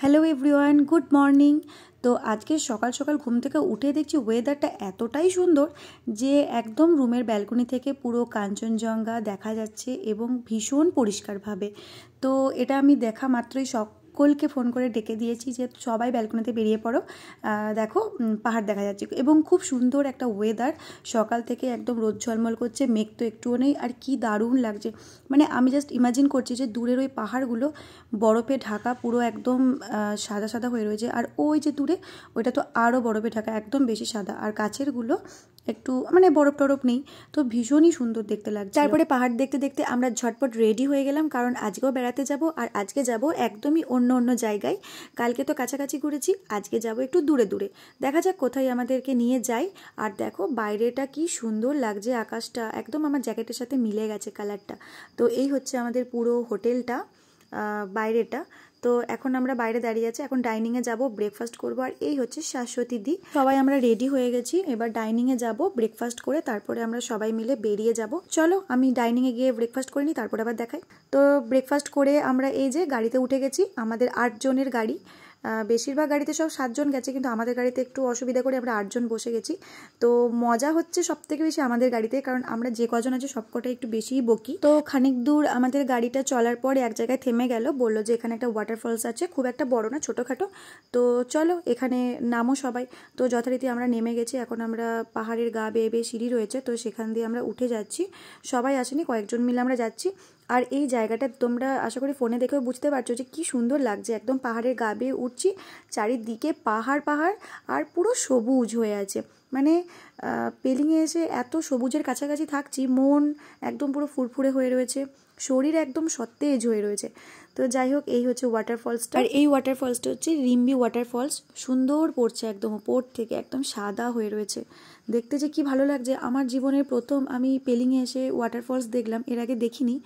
Hello everyone, good morning. তো আজকে সকাল সকাল ঘুম থেকে উঠে দেখছি ওয়েদারটা এতটাই সুন্দর যে একদম রুমের ব্যালকনি থেকে পুরো কাঞ্চনজঙ্ঘা দেখা যাচ্ছে এবং ভীষণ পরিষ্কারভাবে। তো এটা আমি দেখা মাত্রই সকলকে ফোন করে ডেকে দিয়েছি যে সবাই ব্যালকনিতে বেরিয়ে পড়ো, দেখো পাহাড় দেখা যাচ্ছে এবং খুব সুন্দর একটা ওয়েদার। সকাল থেকে একদম রোদ ঝলমল করছে, মেঘ তো একটুও নেই, আর কি দারুণ লাগছে। মানে আমি জাস্ট ইমাজিন করছি যে দূরের ওই পাহাড়গুলো বরফে ঢাকা, পুরো একদম সাদা সাদা হয়ে রয়েছে, আর ওই যে দূরে ওইটা তো আরও বরফে ঢাকা, একদম বেশি সাদা, আর কাছেরগুলো একটু মানে বরফ টরফ নেই। তো ভীষণই সুন্দর দেখতে লাগছে। তারপরে পাহাড় দেখতে দেখতে আমরা ঝটপট রেডি হয়ে গেলাম, কারণ আজকেও বেড়াতে যাব, আর আজকে যাব একদমই অন্য জায়গায়। কালকে তো কাছাকাছি ঘুরেছি, আজকে যাব একটু দূরে দূরে। দেখা যাক কোথায় আমাদেরকে নিয়ে যায়। আর দেখো বাইরেটা কি সুন্দর লাগছে, আকাশটা একদম আমার জ্যাকেটের সাথে মিলে গেছে কালারটা। তো এই হচ্ছে আমাদের পুরো হোটেলটা, বাইরেটা। তো এখন আমরা বাইরে দাঁড়িয়ে আছি, এখন ডাইনিংয়ে যাব, ব্রেকফাস্ট করবো। আর এই হচ্ছে শাশ্বতী দি। সবাই আমরা রেডি হয়ে গেছি, এবার ডাইনিংয়ে যাব ব্রেকফাস্ট করে, তারপরে আমরা সবাই মিলে বেরিয়ে যাব। চলো আমি ডাইনিংয়ে গিয়ে ব্রেকফাস্ট করে নিই, তারপরে আবার দেখাই। তো ব্রেকফাস্ট করে আমরা এই যে গাড়িতে উঠে গেছি, আমাদের 8 জনের গাড়ি। বেশিরভাগ গাড়িতে সব 7 জন গেছে, কিন্তু আমাদের গাড়িতে একটু অসুবিধা করে আমরা 8 জন বসে গেছি। তো মজা হচ্ছে সব থেকে বেশি আমাদের গাড়িতে, কারণ আমরা যে কজন আছে সবকটা একটু বেশিই বকি। তো খানিক দূর আমাদের গাড়িটা চলার পরে এক জায়গায় থেমে গেল, বললো যে এখানে একটা ওয়াটারফলস আছে, খুব একটা বড় না, ছোটোখাটো। তো চলো এখানে নামো সবাই। তো যথারীতি আমরা নেমে গেছি। এখন আমরা পাহাড়ের গা বেয়ে বেয়ে সিঁড়ি রয়েছে, তো সেখান দিয়ে আমরা উঠে যাচ্ছি। সবাই আসেনি, কয়েকজন মিলে আমরা যাচ্ছি। আর এই জায়গাটা তোমরা আশা করি ফোনে দেখেও বুঝতে পারছো যে কি সুন্দর লাগছে। একদম পাহাড়ের গা বেয়ে উঠছি, চারিদিকে পাহাড় পাহাড়, আর পুরো সবুজ হয়ে আছে। মানে পেলিংয়ে এসে এত সবুজের কাছাকাছি থাকছি, মন একদম পুরো ফুরফুরে হয়ে রয়েছে, শরীর একদম সতেজ হয়ে রয়েছে। তো যাই হোক, এই হচ্ছে ওয়াটারফলসটা। আর এই ওয়াটারফলসটা হচ্ছে রিম্বি ওয়াটারফলস। সুন্দর পড়ছে একদম উপর থেকে, একদম সাদা হয়ে রয়েছে। দেখতে যে কি ভালো লাগছে। আমার জীবনের প্রথম আমি পেলিংয়ে এসে ওয়াটারফলস দেখলাম, এর আগে দেখিনি।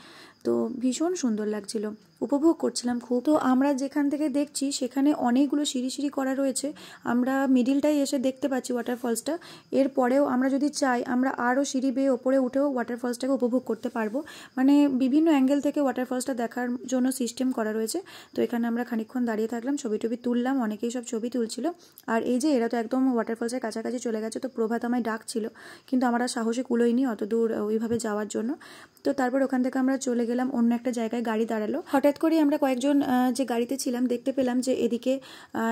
তো ভীষণ সুন্দর লাগছিল, উপভোগ করছিলাম খুব। তো আমরা যেখান থেকে দেখছি সেখানে অনেকগুলো সিঁড়ি সিঁড়ি করা রয়েছে, আমরা মিডিলটাই এসে দেখতে পাচ্ছি ওয়াটারফলসটা। এরপরেও আমরা যদি চাই, আমরা আরও সিঁড়ি বেয়ে ওপরে উঠেও ওয়াটারফলসটাকে উপভোগ করতে পারবো। মানে বিভিন্ন অ্যাঙ্গেল থেকে ওয়াটারফলসটা দেখার জন্য সিস্টেম করা রয়েছে। তো এখানে আমরা খানিকক্ষণ দাঁড়িয়ে থাকলাম, ছবি টবি তুললাম, অনেকেই সব ছবি তুলছিল। আর এই যে এরা তো একদম ওয়াটারফলসের কাছাকাছি চলে গেছে। তো প্রভাত আমায় ডাকছিল, কিন্তু আমরা সাহসে কুলোইনি অত দূর ওইভাবে যাওয়ার জন্য। তো তারপর ওখান থেকে আমরা চলে গেলাম অন্য একটা জায়গায়, গাড়ি দাঁড়ালো। হঠাৎ করে আমরা কয়েকজন যে গাড়িতে ছিলাম দেখতে পেলাম যে এদিকে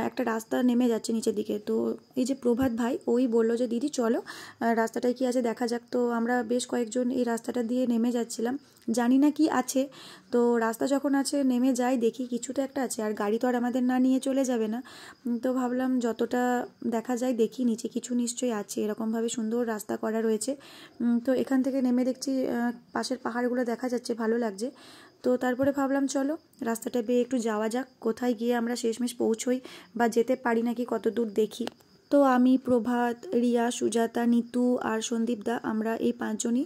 একটা রাস্তা নেমে যাচ্ছে নিচের দিকে। তো এই যে প্রভাত ভাই, ওই বললো যে দিদি চলো রাস্তাটায় কি আছে দেখা যাক। তো আমরা বেশ কয়েকজন এই রাস্তাটা দিয়ে নেমে যাচ্ছিলাম, জানি না কি আছে। তো রাস্তা যখন আছে নেমে যাই, দেখি কিছু তো একটা আছে, আর গাড়ি তো আর আমাদের না নিয়ে চলে যাবে না। তো ভাবলাম যতটা দেখা যায় দেখি, নিচে কিছু নিশ্চয়ই আছে, এরকমভাবে সুন্দর রাস্তা করা রয়েছে। তো এখান থেকে নেমে দেখছি পাশের পাহাড়গুলো দেখা যাচ্ছে, ভালো লাগছে। তো তারপরে ভাবলাম চলো রাস্তাটা বেয়ে একটু যাওয়া যাক, কোথায় গিয়ে আমরা শেষমেশ পৌঁছোই বা যেতে পারি নাকি কত দূর দেখি। তো আমি, প্রভাত, রিয়া, সুজাতা, নিতু আর সন্দীপ দা, আমরা এই 5 জনই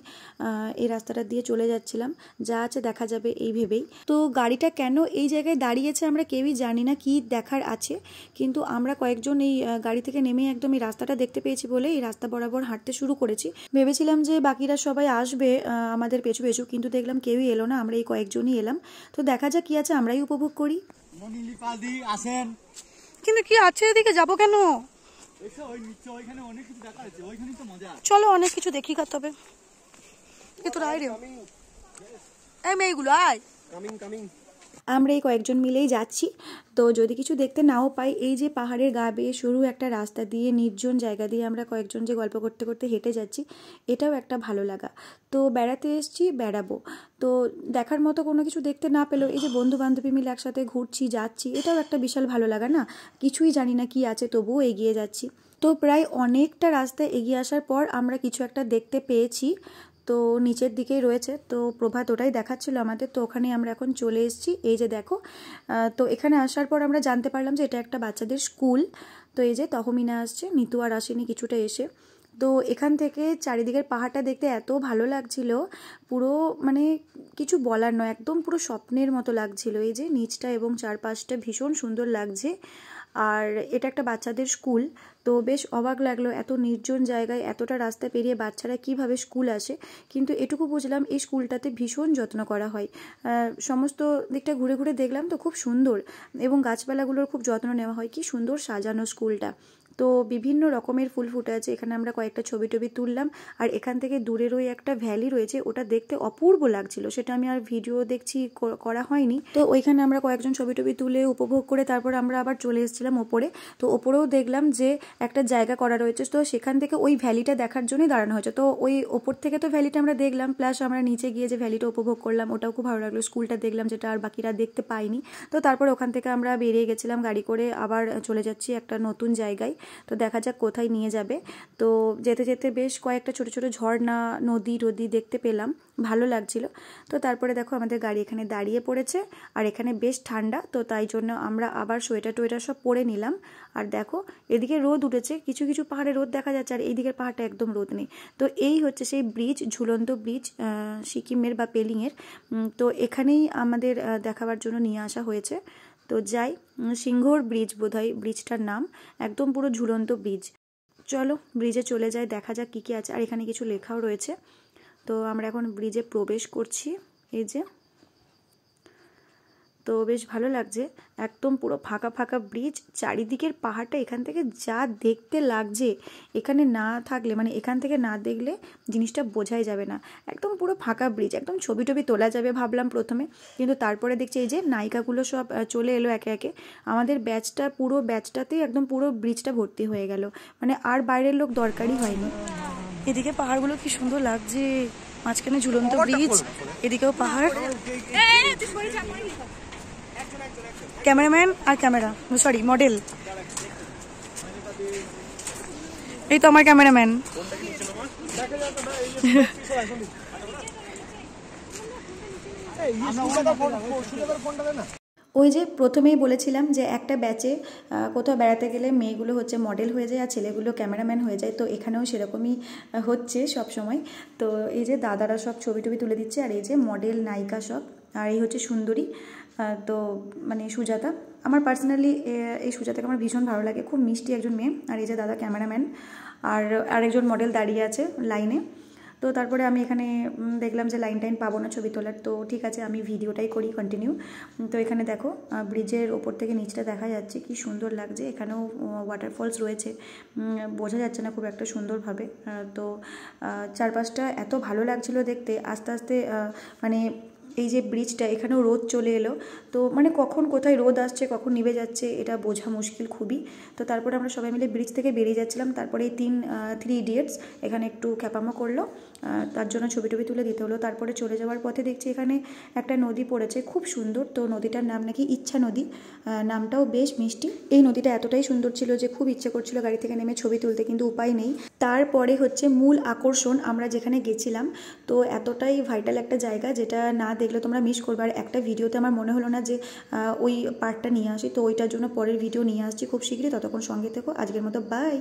এই রাস্তাটা দিয়ে চলে যাচ্ছিলাম, যা আছে দেখা যাবে এই ভেবেই। তো গাড়িটা কেন এই জায়গায় দাঁড়িয়েছে আমরা কেউই জানি না, কি দেখার আছে। কিন্তু আমরা কয়েকজন এই গাড়ি থেকে নেমে একদম এই রাস্তাটা দেখতে পেয়েছি বলে এই রাস্তা বরাবর হাঁটতে শুরু করেছি। ভেবেছিলাম যে বাকিরা সবাই আসবে আমাদের পেছু পেছু, কিন্তু দেখলাম কেউই এলো না, আমরা এই কয়েকজনই এলাম। তো দেখা যাক কি আছে, আমরাই উপভোগ করি। কিন্তু কি আছে এদিকে, যাবো কেন? চলো অনেক কিছু দেখি, তবে মেয়েগুলো আয়। আমরা এই কয়েকজন মিলেই যাচ্ছি। তো যদি কিছু দেখতে নাও পাই, এই যে পাহাড়ের গা বেয়ে সরু একটা রাস্তা দিয়ে, নির্জন জায়গা দিয়ে আমরা কয়েকজন যে গল্প করতে করতে হেঁটে যাচ্ছি, এটাও একটা ভালো লাগা। তো বেড়াতে এসছি, বেড়াবো। তো দেখার মতো কোনো কিছু দেখতে না পেলেও এই যে বন্ধু বান্ধবী মিলে একসাথে ঘুরছি যাচ্ছি, এটাও একটা বিশাল ভালো লাগা না? কিছুই জানি না কি আছে, তবুও এগিয়ে যাচ্ছি। তো প্রায় অনেকটা রাস্তা এগিয়ে আসার পর আমরা কিছু একটা দেখতে পেয়েছি। তো নিচের দিকেই রয়েছে, তো প্রভাত ওটাই দেখাচ্ছিল আমাদের। তো ওখানে আমরা এখন চলে এসেছি, এই যে দেখো। তো এখানে আসার পর আমরা জানতে পারলাম যে এটা একটা বাচ্চাদের স্কুল। তো এই যে তহমিনা আসছে, নিতু আর আসেনি কিছুটা এসে। তো এখান থেকে চারিদিকের পাহাড়টা দেখতে এত ভালো লাগছিল, পুরো মানে কিছু বলার নয়, একদম পুরো স্বপ্নের মতো লাগছিল। এই যে নিচটা এবং চারপাশটা ভীষণ সুন্দর লাগছে। আর এটা একটা বাচ্চাদের স্কুল। তো বেশ অবাক লাগলো, এত নির্জন জায়গায় এতটা রাস্তা পেরিয়ে বাচ্চারা কিভাবে স্কুল আসে। কিন্তু এটুকু বুঝলাম এই স্কুলটাতে ভীষণ যত্ন করা হয়। সমস্ত দিকটা ঘুরে ঘুরে দেখলাম তো খুব সুন্দর, এবং গাছপালাগুলোর খুব যত্ন নেওয়া হয়। কি সুন্দর সাজানো স্কুলটা। তো বিভিন্ন রকমের ফুল ফুটে আছে। এখানে আমরা কয়েকটা ছবি টবি তুললাম। আর এখান থেকে দূরের ওই একটা ভ্যালি রয়েছে, ওটা দেখতে অপূর্ব লাগছিল। সেটা আমি আর ভিডিও দেখছি করা হয়নি। তো ওইখানে আমরা কয়েকজন ছবি টবি তুলে উপভোগ করে তারপর আমরা আবার চলে এসেছিলাম ওপরে। তো ওপরেও দেখলাম যে একটা জায়গা করা রয়েছে, তো সেখান থেকে ওই ভ্যালিটা দেখার জন্যই দাঁড়ানো হয়েছে। তো ওই ওপর থেকে তো ভ্যালিটা আমরা দেখলাম, প্লাস আমরা নিচে গিয়ে যে ভ্যালিটা উপভোগ করলাম ওটাও খুব ভালো লাগলো। স্কুলটা দেখলাম, যেটা আর বাকিরা দেখতে পাইনি। তো তারপর ওখান থেকে আমরা বেরিয়ে গেছিলাম গাড়ি করে, আবার চলে যাচ্ছি একটা নতুন জায়গায়। তো দেখা যাক কোথায় নিয়ে যাবে। তো যেতে যেতে বেশ কয়েকটা ছোট ছোট ঝর্ণা, নদী টদী দেখতে পেলাম, ভালো লাগছিল। তো তারপরে দেখো আমাদের গাড়ি এখানে দাঁড়িয়ে পড়েছে, আর এখানে বেশ ঠান্ডা, তো তাই জন্য আমরা আবার সোয়েটার টোয়েটার সব পরে নিলাম। আর দেখো এদিকে রোদ উঠেছে, কিছু কিছু পাহাড়ে রোদ দেখা যাচ্ছে, আর এইদিকের পাহাড়টা একদম রোদ নেই। তো এই হচ্ছে সেই ব্রিজ, ঝুলন্ত ব্রিজ সিকিমের বা পেলিংয়ের। তো এখানেই আমাদের দেখাবার জন্য নিয়ে আসা হয়েছে। তো যাই, সিংহর ব্রিজ বোধহয় ব্রিজটার নাম, একদম পুরো ঝুলন্ত ব্রিজ। চলো ব্রিজে চলে যাই, দেখা যাক কী কী আছে। আর এখানে কিছু লেখাও রয়েছে। তো আমরা এখন ব্রিজে প্রবেশ করছি, এই যে। তো বেশ ভালো লাগছে, একদম পুরো ফাঁকা ফাঁকা ব্রিজ, চারিদিকের পাহাড়টা এখান থেকে যা দেখতে লাগছে, এখানে না থাকলে মানে এখান থেকে না দেখলে জিনিসটা বোঝাই যাবে না। একদম পুরো ফাঁকা ব্রিজ, একদম ছবি টবি তোলা যাবে ভাবলাম প্রথমে, কিন্তু তারপরে দেখছি এই যে নায়িকাগুলো সব চলে এলো একে একে। আমাদের ব্যাচটা, পুরো ব্যাচটাতেই একদম পুরো ব্রিজটা ভর্তি হয়ে গেল, মানে আর বাইরের লোক দরকারই হয়নি। এদিকে পাহাড়গুলো কি সুন্দর লাগছে, মাঝখানে ঝুলন্ত ব্রিজ, এদিকেও পাহাড়। ক্যামেরাম্যান আর ক্যামেরা, সরি মডেল, এই তো আমার ক্যামেরাম্যান। ওই যে প্রথমেই বলেছিলাম যে একটা ব্যাচে কোথাও বেড়াতে গেলে মেয়েগুলো হচ্ছে মডেল হয়ে যায় আর ছেলেগুলো ক্যামেরাম্যান হয়ে যায়। তো এখানেও সেরকমই হচ্ছে সব সময়। তো এই যে দাদারা সব ছবি টবি তুলে দিচ্ছে, আর এই যে মডেল নায়িকা সব, আর এই হচ্ছে সুন্দরী, তো মানে সুজাতা। আমার পার্সোনালি এই সুজাতাকে আমার ভীষণ ভালো লাগে, খুব মিষ্টি একজন মেয়ে। আর এই যে দাদা ক্যামেরাম্যান, আর আরেকজন মডেল দাঁড়িয়ে আছে লাইনে। তো তারপরে আমি এখানে দেখলাম যে লাইন টাইন পাবো না ছবি তোলার, তো ঠিক আছে আমি ভিডিওটাই করি কন্টিনিউ। তো এখানে দেখো ব্রিজের ওপর থেকে নিচটা দেখা যাচ্ছে, কি সুন্দর লাগছে। এখানেও ওয়াটারফলস রয়েছে, বোঝা যাচ্ছে না খুব একটা সুন্দরভাবে। তো চারপাশটা এত ভালো লাগছিল দেখতে। আস্তে আস্তে মানে এই যে ব্রিজটা, এখানেও রোদ চলে এলো। তো মানে কখন কোথায় রোদ আসছে কখন নিভে যাচ্ছে এটা বোঝা মুশকিল খুবই। তো তারপরে আমরা সবাই মিলে ব্রিজ থেকে বেরিয়ে যাচ্ছিলাম। তারপরে এই থ্রি ইডিয়টস এখানে একটু খ্যাপামো করলো, তার জন্য ছবি টবি তুলে দিতে হলো। তারপরে চলে যাওয়ার পথে দেখছি এখানে একটা নদী পড়েছে, খুব সুন্দর। তো নদীটার নাম নাকি ইচ্ছা নদী, নামটাও বেশ মিষ্টি। এই নদীটা এতটাই সুন্দর ছিল যে খুব ইচ্ছে করছিল গাড়ি থেকে নেমে ছবি তুলতে, কিন্তু উপায় নেই। তারপরে হচ্ছে মূল আকর্ষণ, আমরা যেখানে গেছিলাম। তো এতটাই ভাইটাল একটা জায়গা, যেটা না দেখলে তোমরা মিস করবে। আর একটা ভিডিওতে আমার মনে হলো না যে ওই পার্টটা নিয়ে আসি, তো ওইটার জন্য পরের ভিডিও নিয়ে আসছি খুব শীঘ্রই। ততক্ষণ সঙ্গে থেকো। আজকের মতো বাই।